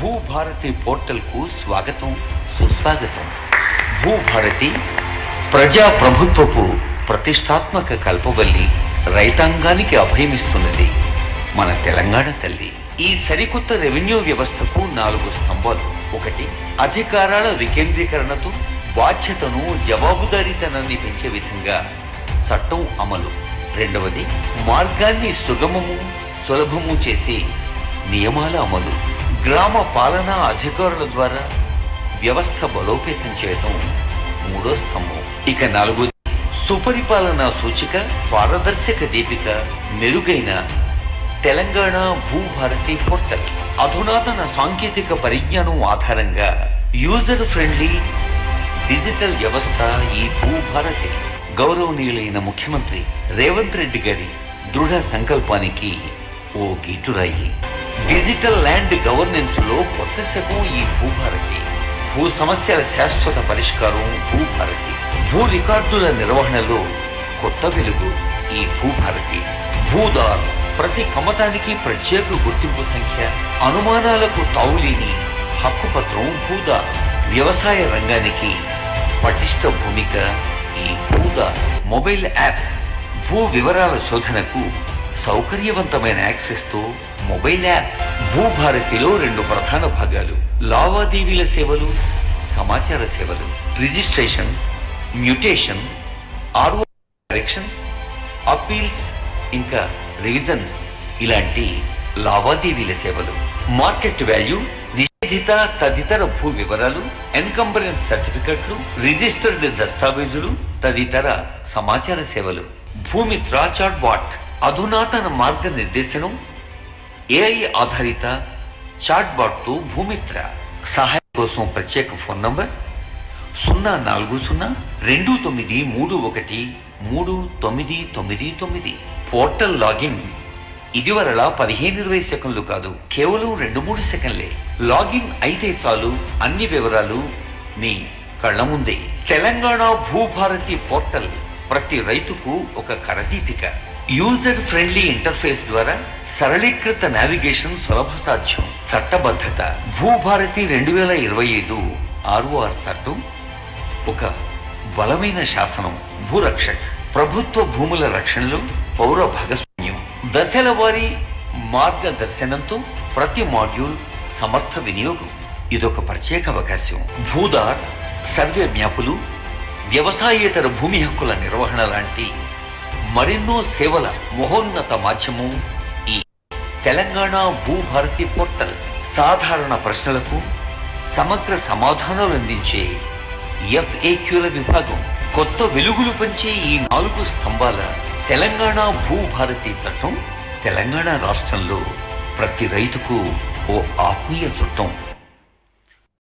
Bhubharati portal కు స్వాగతం, సుస్వాగతం. భూభారతి ప్రజా ప్రభుత్వపు ప్రతిష్టాత్మక కల్పవల్లి, రైతాంగానికి అభయమిస్తున్నది మన తెలంగాణ తల్లి. ఈ సరికొత్త రెవెన్యూ వ్యవస్థకు 4 స్తంభాలు. 1, అధికారాల వికేంద్రీకరణతో బాధ్యతను, జవాబుదారీతనాన్ని పెంచే విధంగా చట్టం అమలు. 2, మార్గాన్ని సుగమము, సులభము చేసి నియమాల అమలు. గ్రామ పాలనా అధికారుల ద్వారా వ్యవస్థ బలోపేతం చేయటం 3వ స్తంభం. ఇక 4, సుపరిపాలనా సూచిక, పారదర్శక దీపిక, మెరుగైన తెలంగాణ భూభారతి పోర్టల్. అధునాతన సాంకేతిక పరిజ్ఞానం ఆధారంగా యూజర్ ఫ్రెండ్లీ డిజిటల్ వ్యవస్థ ఈ భూభారతి. గౌరవనీయులైన ముఖ్యమంత్రి రేవంత్ రెడ్డి గారి దృఢ సంకల్పానికి ఓ గీటురాయి. డిజిటల్ ల్యాండ్ గవర్నెన్స్ లో కొత్త శకం ఈ భూభారతి. భూ సమస్యల శాశ్వత పరిష్కారం భూభారతి. భూ రికార్డుల నిర్వహణలో కొత్త వెలుగు ఈ భూభారతి. భూదార్ ప్రతి కమతానికి ప్రత్యేక గుర్తింపు సంఖ్య, అనుమానాలకు తావులేని హక్కుపత్రం భూదార్. వ్యవసాయ రంగానికి పటిష్ట భూమిక ఈ భూదార్. మొబైల్ యాప్ భూ వివరాల శోధనకు సౌకర్యవంతమైన యాక్సెస్ తో మొబైల్ యాప్. భూభారతిలో 2 ప్రధాన భాగాలు: లావాదేవీల సేవలు, సమాచార సేవలు. Registration, mutation, RO corrections, appeals, ఇంకా రివిజన్స్ ఇలాంటి లావాదేవీల సేవలు. మార్కెట్ వాల్యూ, నిషేధిత తదితర భూ వివరాలు, ఎన్కంబరెన్స్ సర్టిఫికెట్లు, రిజిస్టర్డ్ దస్తావేజులు తదితర సమాచార సేవలు. భూమిత్ర చాట్ బాట్ అధునాతన మార్గనిర్దేశనం, ఏఐ ఆధారిత చాట్ బాట్ తో భూమిత్ర. సహాయం కోసం ప్రత్యేక ఫోన్ నంబర్ 04029313999. పోర్టల్ లాగిన్ ఇదివరలా 15-20 సెకండ్లు కాదు, కేవలం 2-3 సెకండ్లే. లాగిన్ అయితే చాలు, అన్ని వివరాలు మీ కళ్ళ ముందే. తెలంగాణ భూభారతి పోర్టల్ ప్రతి రైతుకు ఒక కరదీపిక. యూజర్ ఫ్రెండ్లీ ఇంటర్ఫేస్ ద్వారా సరళీకృత నావిగేషన్ సులభ సాధ్యం. చట్టబద్ధత. భూభారతి 2025 ROR చట్టం ఒక బలమైన శాసనం. భూరక్షక్ ప్రభుత్వ భూముల రక్షణలో పౌర భాగస్వామ్యం. దశల వారీ మార్గదర్శనంతో ప్రతి మాడ్యూల్ సమర్థ వినియోగం. ఇదొక ప్రత్యేక అవకాశం. భూదార్ సర్వే మ్యాపులు, వ్యవసాయేతర భూమి హక్కుల నిర్వహణ లాంటి మరెన్నో సేవల మహోన్నత మాధ్యమం ఈ తెలంగాణ భూభారతి పోర్టల్. సాధారణ ప్రశ్నలకు సమగ్ర సమాధానాలు అందించే FAQల విభాగం. కొత్త వెలుగులు పంచే ఈ 4 స్తంభాల తెలంగాణ భూభారతి చట్టం తెలంగాణ రాష్ట్రంలో ప్రతి రైతుకు ఓ ఆత్మీయ చుట్టం.